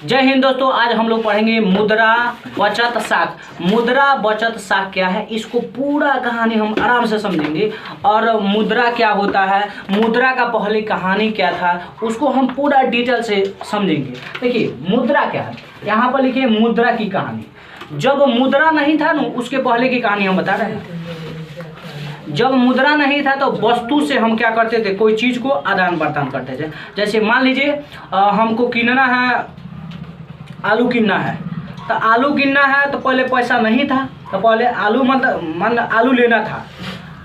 जय हिंद दोस्तों, आज हम लोग पढ़ेंगे मुद्रा बचत साख। मुद्रा बचत साख क्या है, इसको पूरा कहानी हम आराम से समझेंगे। और मुद्रा क्या होता है, मुद्रा का पहले कहानी क्या था, उसको हम पूरा डिटेल से समझेंगे। देखिए मुद्रा क्या है, यहाँ पर लिखिए मुद्रा की कहानी। जब मुद्रा नहीं था ना, उसके पहले की कहानी हम बता रहे हैं। जब मुद्रा नहीं था तो वस्तु से हम क्या करते थे, कोई चीज़ को आदान प्रदान करते थे। जैसे मान लीजिए हमको किनना है, आलू किनना है, तो आलू किनना है तो पहले पैसा नहीं था, तो पहले आलू मतलब आलू लेना था,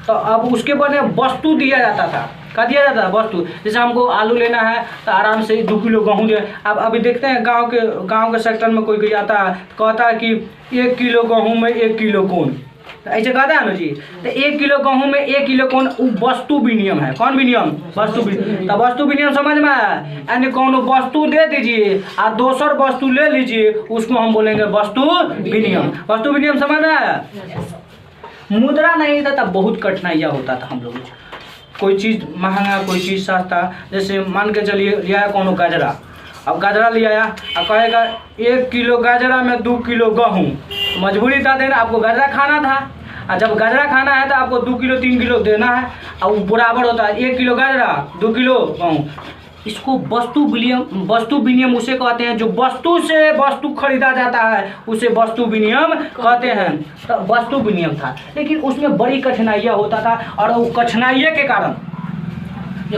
तो अब उसके बदले वस्तु दिया जाता था। क्या दिया जाता है, वस्तु। जैसे हमको आलू लेना है तो आराम से 2 किलो गेहूँ दे। अब अभी देखते हैं गांव के सेक्टर में कोई आता है, कहता है कि 1 किलो गेहूँ में 1 किलो कौन, ऐसे कहता है ना जी। तो 1 किलो गेहूँ में 1 किलो कौन, वो वस्तु विनियम है। कौन विनियम, वस्तु विनियम। तो वस्तु विनियम समझ में आया, यानी कौन वस्तु दे दीजिए और दोसर वस्तु ले लीजिए, उसको हम बोलेंगे वस्तु विनियम। वस्तु विनियम समझ में आया। मुद्रा नहीं था तब बहुत कठिनाइयाँ होता था हम लोग, कोई चीज़ महंगा कोई चीज़ सस्ता। जैसे मान के चलिए लिया कौन गाजरा, अब गाजरा ले आया और कहेगा 1 किलो गाजरा में 2 किलो गेहूँ, मजबूरी था देना, आपको गाजरा खाना था। और जब गाजरा खाना है तो आपको 2 किलो 3 किलो देना है, और वो बराबर होता है 1 किलो गाजरा 2 किलो गेहूँ। इसको वस्तु विनियम उसे कहते हैं। जो वस्तु से वस्तु खरीदा जाता है उसे वस्तु विनियम कहते हैं। तो वस्तु विनियम था, लेकिन उसमें बड़ी कठिनाइयाँ होता था, और वो कठिनाइयों के कारण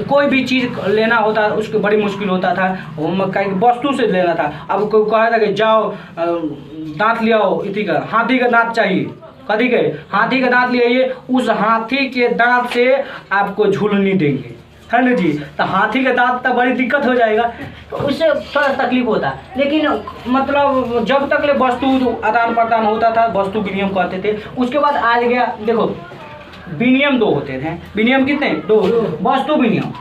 कोई भी चीज़ लेना होता उसको बड़ी मुश्किल होता था। वस्तु से लेना था। अब कोई कहा था कि जाओ दांत ले आओ, इसी का हाथी का दांत चाहिए, कभी के हाथी का दांत ले आइए, उस हाथी के दांत से आपको झूलनी देंगे, है ना जी। तो हाथी के दांत तो बड़ी दिक्कत हो जाएगा, तो उससे थोड़ा तकलीफ होता है। लेकिन मतलब जब तक ले वस्तु आदान प्रदान होता था वस्तु विनियम कहते थे। उसके बाद आज गया, देखो विनियम 2 होते थे। विनियम कितने, 2। वस्तु विनियम,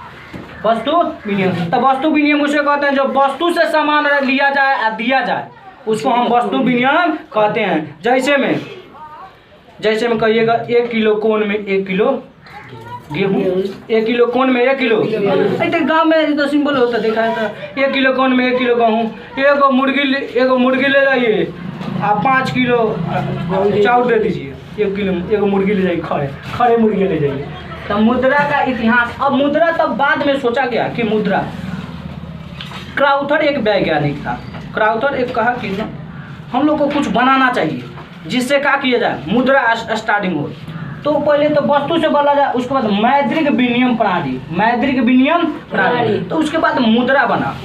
वस्तु विनियम। तो वस्तु विनियम उसे कहते हैं जो वस्तु से सामान लिया जाए और दिया जाए, उसको हम वस्तु विनियम कहते हैं। जैसे में कहिएगा 1 किलो कोन में 1 किलो गेहूँ, 1 किलो कोन में 1 किलो। ऐसे गाँव में तो सिंपल होता देखा है, तो 1 किलो कोन में 1 किलो गेहूँ। एगो मुर्गी ले जाइए, आप 5 किलो चावल दे दीजिए। 1 किलो एगो मुर्गी ले जाइए, खड़े मुर्गी ले जाइए। तो मुद्रा का इतिहास। अब मुद्रा तब बाद में सोचा गया कि मुद्रा, क्राउथर एक वैज्ञानिक था। क्राउथर एक कहा कि हम लोग को कुछ बनाना चाहिए जिससे क्या किया जाए, मुद्रा स्टार्टिंग हो। तो पहले तो वस्तु से बोला जाए, उसके बाद मौद्रिक विनिमय प्रणाली, तो उसके बाद मुद्रा बना।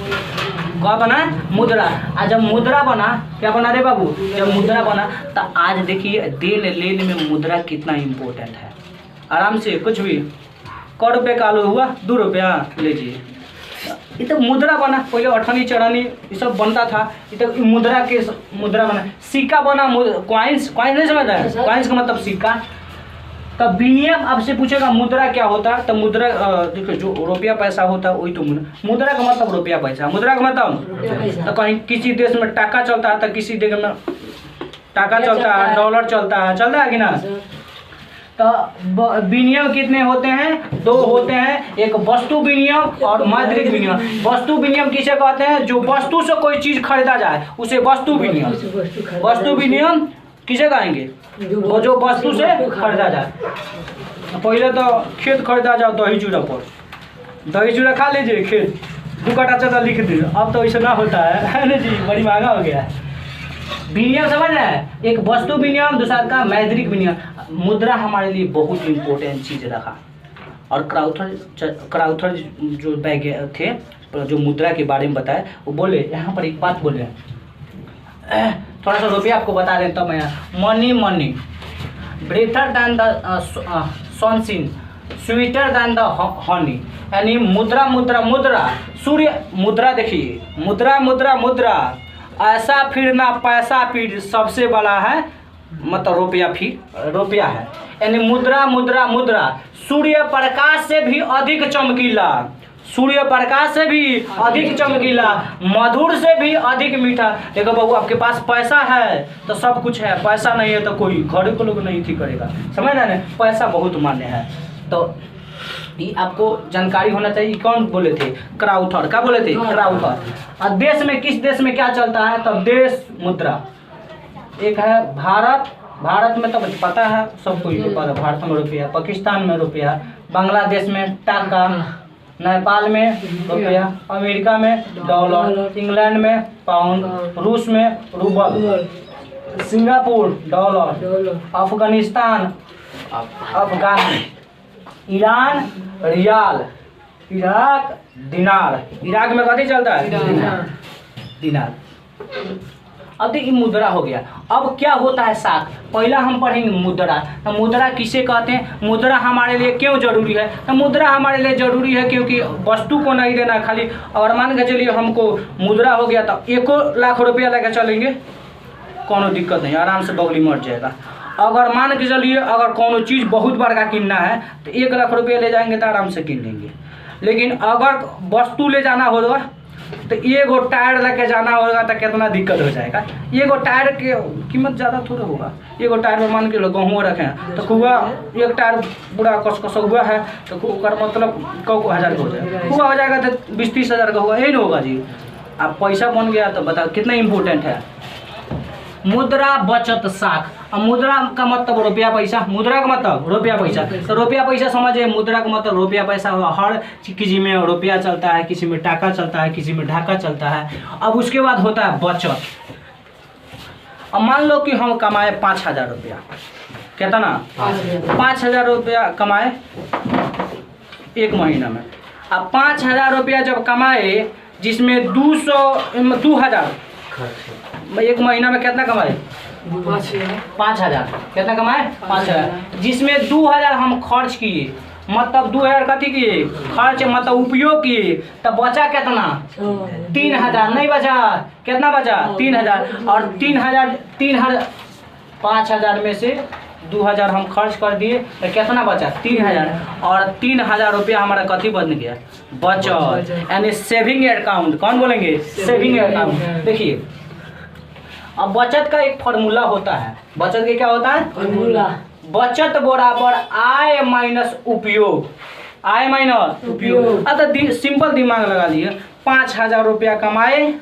क्या बना, मुद्रा। आज जब मुद्रा बना, क्या बना रे बाबू, जब मुद्रा बना तो आज देखिए देन लेन में मुद्रा कितना इम्पोर्टेंट है। आराम से कुछ भी 100 रुपये का आलू हुआ 2 रुपया लीजिए, ये तो मुद्रा बना। पहले 18 चरानी ये सब बनता था, ये तो मुद्रा बना। सिक्का बना, कॉइन्स नहीं समझता है, कॉइन्स का मतलब सिक्का। तब विनियम आपसे पूछेगा मुद्रा क्या होता है, तो मुद्रा देखो जो रुपया पैसा होता है वही तो मुद्रा का मतलब रुपया पैसा। मुद्रा का मतलब तो कहीं किसी देश में टाका चलता है तो किसी देश में टाका चलता है, डॉलर चलता है कि ना। तो विनियम कितने होते हैं, 2 होते हैं, एक वस्तु विनियम और मौद्रिक विनियम। वस्तु विनियम किसे कहते हैं, जो वस्तु से कोई चीज़ खरीदा जाए उसे वस्तु विनियम। वस्तु विनियम किसे कहेंगे, वो जो वस्तु से खरीदा जाए। पहले तो खेत खरीदा जाओ दही चूड़ा पर, दही चूड़ा खा लीजिए, खेत 2 कट्टा चाचा लिख दीजिए। अब तो ऐसा ना होता है ना जी, बड़ी महंगा हो गया है। विनियम समझ रहे हैं, एक वस्तु विनियम, दूसरा का मौद्रिक विनियम। मुद्रा हमारे लिए बहुत इम्पोर्टेंट चीज़ रखा। और क्राउथर जो वैज्ञानिक थे, जो मुद्रा के बारे में बताए, वो बोले, यहाँ पर एक बात बोले, थोड़ा सा रुपया आपको बता दें तो मैं, money greater than the sunshine, sweeter than the honey. यानी मुद्रा सूर्य मुद्रा। देखिए मुद्रा ऐसा फिरना पैसा फिर सबसे बड़ा है, मतलब रुपया है। यानी मुद्रा सूर्य प्रकाश से भी अधिक चमकीला, मधुर से भी अधिक मीठा। देखो बाबू, आपके पास पैसा है तो सब कुछ है, पैसा नहीं है तो कोई घर को लोग नहीं थी करेगा, समझ रहे हैं। पैसा बहुत मान्य है। तो ये आपको जानकारी होना चाहिए। कौन बोले थे? क्राउथर। क्या बोले थे? क्राउथर। और देश में किस देश में क्या चलता है? तब देश मुद्रा एक है भारत। भारत में तो पता है सबको, ये पता, भारत में रुपया, पाकिस्तान में रुपया, बांग्लादेश में टाका, नेपाल में रुपया, अमेरिका में डॉलर, इंग्लैंड में पाउंड, रूस में rouble, Singapore dollar, Afghanistan Afghan, Iran rial, Iraq dinar. Iraq में कथी चलता है? दिनार। अब देखिए मुद्रा हो गया। अब क्या होता है साख? पहला हम पढ़ेंगे मुद्रा। तो मुद्रा किसे कहते हैं? मुद्रा हमारे लिए क्यों जरूरी है? तो मुद्रा हमारे लिए जरूरी है क्योंकि वस्तु को नहीं देना खाली। और मान के चलिए हमको मुद्रा हो गया तो 1 लाख रुपया लेकर चलेंगे, कोनो दिक्कत नहीं, आराम से बगली मर जाएगा। अगर मान के चलिए अगर कोनो चीज़ बहुत बड़का किनना है तो 1 लाख रुपया ले जाएंगे तो आराम से किन लेंगे। लेकिन अगर वस्तु ले जाना होगा तो 1 टायर लेके जाना होगा तो कितना दिक्कत हो जाएगा। 1 टायर की कीमत ज़्यादा थोड़ा होगा। 1 टायर में मान के लो गेहूँ रखें तो कुआ 1 टायर पूरा कस हुआ है तो मतलब कौ हज़ार का हो जाएगा, हुआ हो जाएगा तो 20-30 हज़ार का होगा। यही ना होगा जी। अब पैसा बन गया तो बताओ कितना इम्पोर्टेंट है। मुद्रा बचत साख। अब मुद्रा का मतलब रुपया पैसा, मुद्रा का मतलब रुपया पैसा। तो रुपया पैसा समझे, मुद्रा का मतलब रुपया पैसा हुआ। हर किसी में रुपया चलता है, किसी में टाका चलता है, किसी में ढाका चलता है। अब उसके बाद होता है बचत। अब मान लो कि हम कमाए 5,000 रुपया, कहता ना 5,000 रुपया कमाए एक महीना में। अब 5,000 रुपया जब कमाए जिसमें 2,000 एक महीना में कितना कमाए? 5,000। कितना कमाए? 5,000। जिसमें 2,000 हम खर्च किए, मतलब 2,000 कथी किए? खर्च मतलब उपयोग किए। तब बचा कितना? 3,000। नहीं बचा? कितना बचा? 3,000। और 3,000 5,000 में से 2,000 हम खर्च कर दिए तो कितना बचा? 3,000। और 3,000 रुपया हमारा कथी बन गया? बचत, यानी सेविंग अकाउंट। कौन बोलेंगे? Saving account. देखिए अब बचत का एक फार्मूला होता है। बचत के क्या होता है? फार्मूला। बचत बराबर आय माइनस उपयोग। आय माइनस उपयोग। अब तो सिंपल दिमाग लगा लिए। 5,000 रुपया कमाए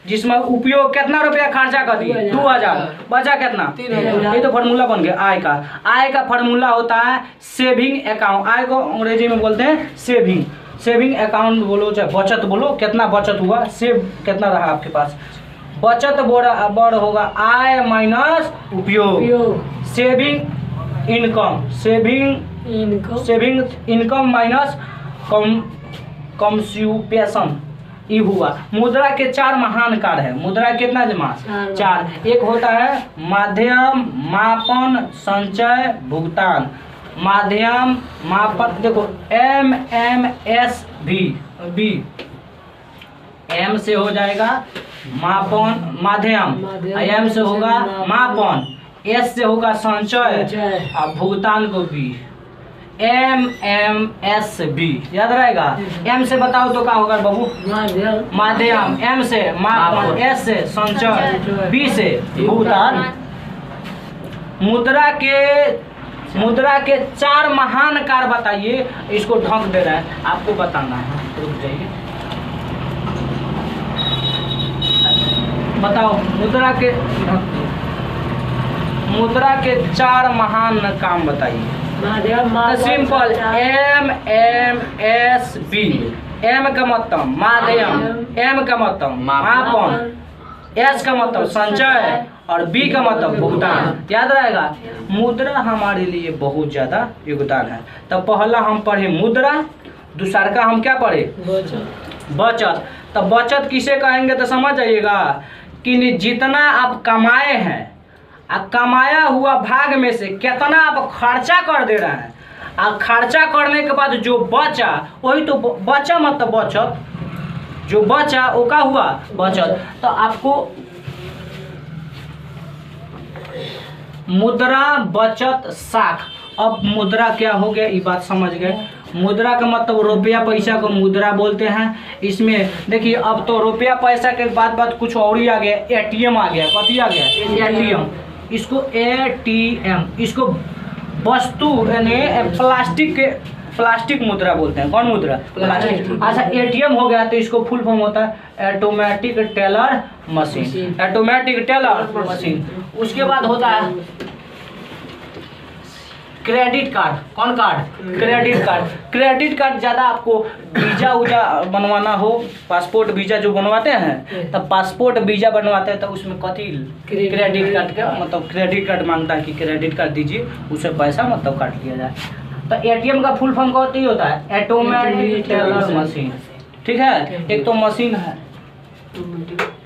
जिसमें उपयोग कितना रुपया खर्चा कर दिए? 2,000। बचा कितना? 3,000। ये तो फार्मूला बन गया आय का। आय का फार्मूला होता है सेविंग अकाउंट। आय को अंग्रेजी में बोलते हैं सेविंग। सेविंग अकाउंट बोलो चाहे बचत बोलो, कितना बचत हुआ, सेव कितना रहा आपके पास। बचत बराबर होगा आय माइनस उपयोग। Saving income minus consummation. ये हुआ। मुद्रा के 4 महान कार्य है। मुद्रा कितना जमा? 4। एक होता है माध्यम, मापन, संचय, भुगतान। माध्यम, मापन, देखो MMSB। M से हो जाएगा मापन, माध्यम, M से होगा मापन, S से होगा संचय और भुगतान को B। MMSB याद रहेगा। M से बताओ तो क्या होगा बाबू? माध्यम। M से मापन, S से संचय, B से भुगतान। मुद्रा के 4 महान कार्य बताइए। इसको ढंग दे रहा है, आपको बताना है। रुक जाइए, बताओ मुद्रा के 4 महान काम बताइए। Simple MMSB। M का मतलब माध्यम, M का मतलब मापन, S का मतलब संचय और B का मतलब भुगतान। याद रहेगा। मुद्रा हमारे लिए बहुत ज़्यादा योगदान है। तो पहला हम पढ़े मुद्रा, दूसरा का हम क्या पढ़े? बचत। तो बचत किसे कहेंगे तो समझ जाइएगा कि जितना आप कमाए हैं, कमाया हुआ भाग में से कितना आप खर्चा कर दे रहे हैं, और खर्चा करने के बाद जो बचा वही तो बचा, मतलब बचत। जो बचा वो क्या हुआ? बचत। तो आपको मुद्रा बचत साख। अब मुद्रा क्या हो गया ये बात समझ गए। मुद्रा का मतलब रुपया पैसा को मुद्रा बोलते हैं। इसमें देखिए अब तो रुपया पैसा के बाद कुछ और ही आ गया, ATM आ गया। कथी आ गया? ATM। इसको ATM, इसको वस्तु यानी प्लास्टिक के प्लास्टिक मुद्रा बोलते हैं। कौन मुद्रा? प्लास्टिक। अच्छा एटीएम हो गया तो इसको फुल फॉर्म होता है automatic teller machine, automatic teller machine. उसके बाद होता है क्रेडिट कार्ड। कौन card? Credit card. Credit card ज़्यादा आपको वीजा उजा बनवाना हो, पासपोर्ट वीजा जो बनवाते हैं तब पासपोर्ट वीजा बनवाते हैं तो उसमें कथी क्रेडिट कार्ड का मतलब क्रेडिट कार्ड मांगता है कि क्रेडिट कार्ड दीजिए, उससे पैसा मतलब काट लिया जाए। तो एटीएम का फुल फॉर्म कथी होता है? Automatic teller machine. ठीक है, एक तो मशीन है।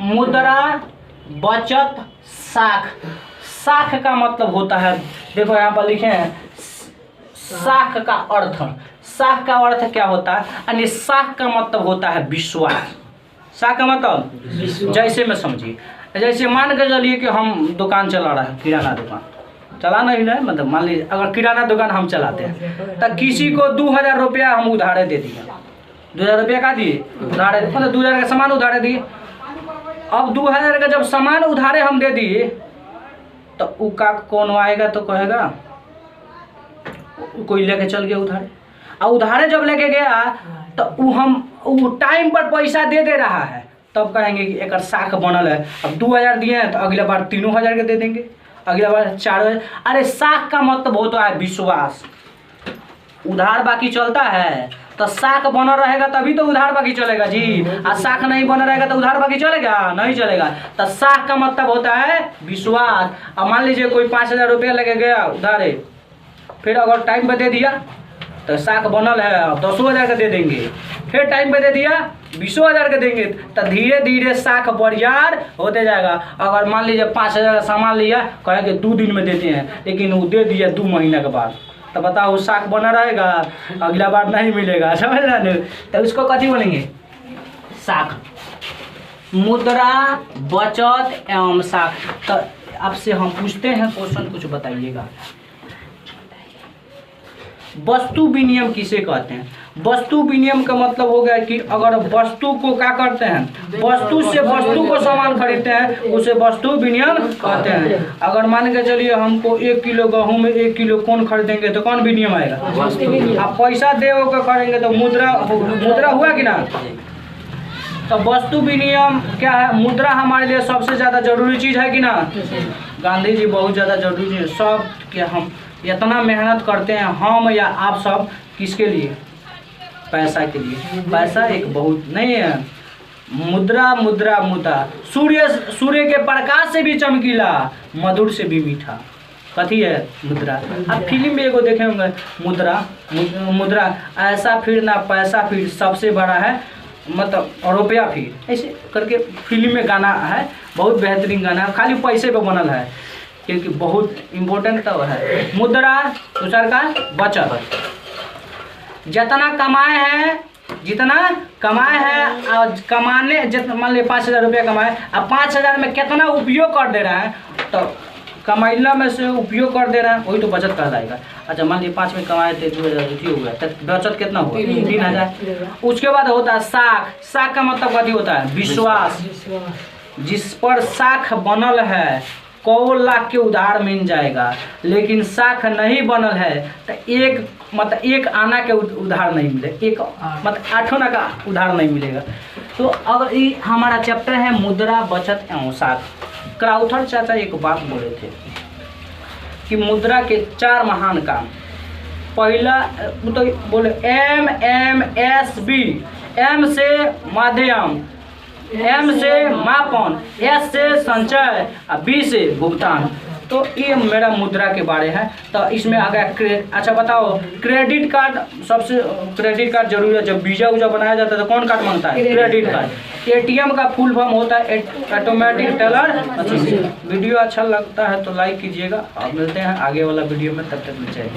मुद्रा बचत साख। साख का मतलब होता है, देखो यहाँ पर लिखे हैं साख का अर्थ। साख का अर्थ क्या होता है? यानी साख का मतलब होता है विश्वास। साख का मतलब जैसे में समझिए, जैसे मान के चलिए कि हम दुकान चला रहे हैं, किराना दुकान चलाना ही नहीं, मतलब मान लीजिए अगर किराना दुकान हम चलाते हैं तो किसी को 2000 रुपया हम उधारे दे दिए। 2000 रुपया का दिए उधारे, मतलब 2000 का सामान उधारे दिए। अब 2000 का जब सामान उधारे हम दे दिए तो वो का कौन आएगा तो कहेगा कोई लेके चल गया उधारे। और उधारे जब लेके गया तो वो टाइम पर पैसा दे रहा है, तब कहेंगे कि एक साख बनल है। अब 2000 दिए हैं तो अगला बार 3000 के दे देंगे, अगला बार 4000। अरे साख का मतलब होता है विश्वास। उधार बाकी चलता है तो साख बना रहेगा तभी तो उधार बाकी चलेगा जी। और साख नहीं बना रहेगा तो उधार बाकी चलेगा? नहीं चलेगा। तो साख का मतलब होता है विश्वास। अब मान लीजिए कोई 5000 रुपया लेके गया उधारे, फिर अगर टाइम पे दे दिया तो साख बनल है, अब 10,000 का दे देंगे। फिर टाइम पे दे दिया 20,000 का देंगे, तो धीरे धीरे साख बरियार होते जाएगा। अगर मान लीजिए 5000 का सामान लिया, कहेंगे 2 दिन में देते हैं, लेकिन वो दे दिया 2 महीना के बाद, तो बताओ साख बना रहेगा, अगला बार नहीं मिलेगा। समझ रहे हैं? तो इसको कथी बोलेंगे? साख। मुद्रा बचत एवं साख। तो आपसे हम पूछते हैं क्वेश्चन, कुछ बताइएगा। वस्तु विनिमय किसे कहते हैं? वस्तु विनिमय का मतलब हो गया कि अगर वस्तु को क्या करते हैं, वस्तु से वस्तु को सामान खरीदते हैं, उसे वस्तु विनिमय कहते हैं। अगर मान के चलिए हमको 1 किलो गेहूँ में 1 किलो कौन खरीदेंगे तो कौन विनिमय आएगा? आप पैसा दे के करेंगे तो मुद्रा हुआ कि ना? तो वस्तु विनिमय क्या है? मुद्रा हमारे लिए सबसे ज़्यादा जरूरी चीज़ है कि ना? गांधी जी बहुत ज़्यादा जरूरी है। सब के हम इतना मेहनत करते हैं, हम या आप सब, किसके लिए? पैसा के लिए। पैसा एक बहुत नहीं है। मुद्रा मुद्रा मुद्रा, सूर्य के प्रकाश से भी चमकीला, मधुर से भी मीठा। कथी है? मुद्रा। आप फिल्म में एगो देखे होंगे मुद्रा ऐसा फिर ना पैसा फिर सबसे बड़ा है, मतलब रुपया फिर, ऐसे करके फिल्म में गाना है, बहुत बेहतरीन गाना है, खाली पैसे पे बनल है, क्योंकि बहुत इम्पोर्टेंट तो है। मुद्रा दूसर का बचत। जितना कमाए हैं और कमाने जितना, मान लीजिए 5000 रुपया कमाए, अब 5000 में कितना उपयोग कर दे रहा है, तो कमाइला में से उपयोग कर दे रहा है, वही तो बचत कहलाएगा। अच्छा मान लीजिए 5 में कमाए थे 2000 हो गया, तो बचत कितना हुआ? 3000। उसके बाद होता है साख। साख का मतलब कथी होता है? विश्वास। जिस पर साख बनल है 100 लाख के उधार मिल जाएगा, लेकिन साख नहीं बनल है तो एक आना के उधार नहीं मिलेगा, एक मतलब 8 आना का उधार नहीं मिलेगा। तो अगर ये हमारा चैप्टर है मुद्रा बचत एवं साख। क्राउथर चाचा एक बात बोले थे कि मुद्रा के 4 महान काम। पहला तो बोले MMSB। M से माध्यम, M से मापन, S से संचय और B से भुगतान। तो ये मेरा मुद्रा के बारे है। तो इसमें आ गया अच्छा बताओ, क्रेडिट कार्ड सबसे, क्रेडिट कार्ड जरूरी है। जब वीजा उजा बनाया जाता है तो कौन कार्ड मांगता है? Credit card. एटीएम का फुल फॉर्म होता है ऑटोमेटिक टेलर मशीन। वीडियो अच्छा लगता है तो लाइक कीजिएगा, और मिलते हैं आगे वाला वीडियो में, तब तक चाहिए।